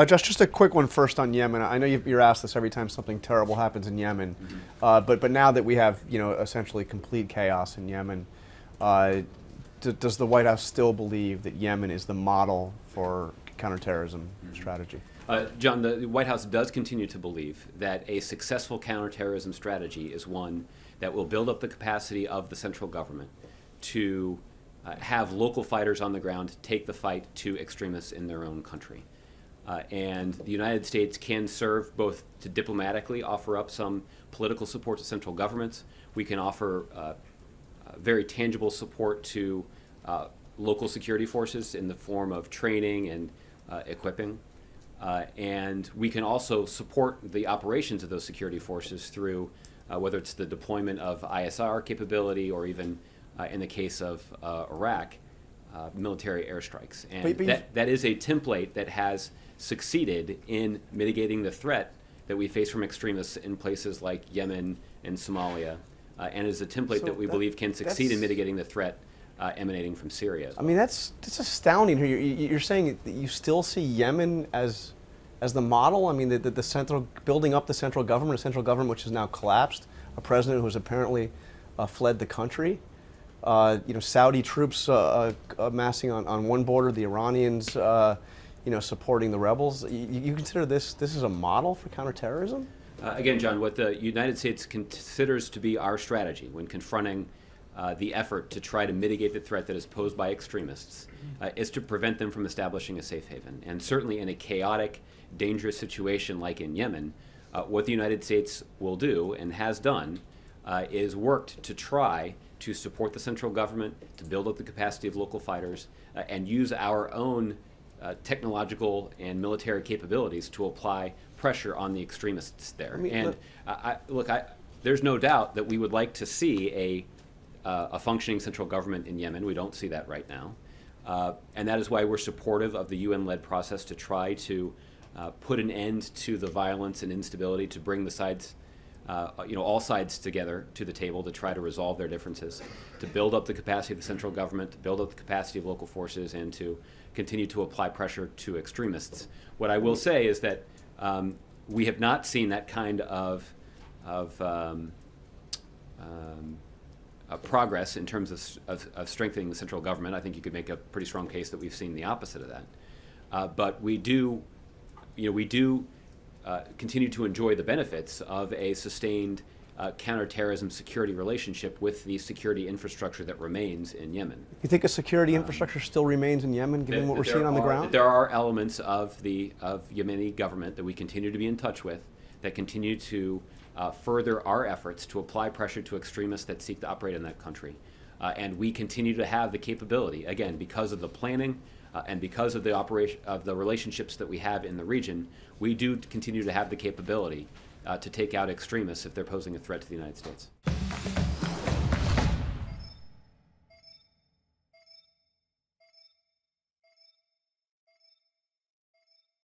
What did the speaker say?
Just a quick one first on Yemen. I know you're asked this every time something terrible happens in Yemen, but now that we have essentially complete chaos in Yemen, does the White House still believe that Yemen is the model for counterterrorism strategy? John, the White House does continue to believe that a successful counterterrorism strategy is one that will build up the capacity of the central government to have local fighters on the ground take the fight to extremists in their own country. And the United States can serve both to diplomatically offer up some political support to central governments. We can offer very tangible support to local security forces in the form of training and equipping. And we can also support the operations of those security forces through whether it's the deployment of ISR capability or even in the case of Iraq, military airstrikes. And that is a template that has succeeded in mitigating the threat that we face from extremists in places like Yemen and Somalia, and is a template that we believe can succeed in mitigating the threat emanating from Syria. I mean, that's astounding. You're saying that you still see Yemen as the model? I mean, the central building up the central government which has now collapsed, a president who has apparently fled the country. Saudi troops amassing on one border, the Iranians supporting the rebels. You consider this is a model for counterterrorism? Again, John, what the United States considers to be our strategy when confronting the effort to try to mitigate the threat that is posed by extremists is to prevent them from establishing a safe haven. And certainly in a chaotic, dangerous situation like in Yemen, what the United States will do and has done is worked to try to support the central government, to build up the capacity of local fighters, and use our own technological and military capabilities to apply pressure on the extremists there. There's no doubt that we would like to see a functioning central government in Yemen. We don't see that right now. And that is why we're supportive of the UN-led process to try to put an end to the violence and instability, to bring the sides, all sides together to the table to try to resolve their differences, to build up the capacity of the central government, to build up the capacity of local forces, and to continue to apply pressure to extremists. What I will say is that we have not seen that kind of progress in terms of strengthening the central government. I think you could make a pretty strong case that we've seen the opposite of that. But we do continue to enjoy the benefits of a sustained counterterrorism security relationship with the security infrastructure that remains in Yemen. You think a security infrastructure still remains in Yemen, given what we're seeing on the ground? There are elements of the Yemeni government that we continue to be in touch with that continue to further our efforts to apply pressure to extremists that seek to operate in that country. And we continue to have the capability, again, because of the planning and because of the operation of the relationships that we have in the region, we do continue to have the capability to take out extremists if they're posing a threat to the United States.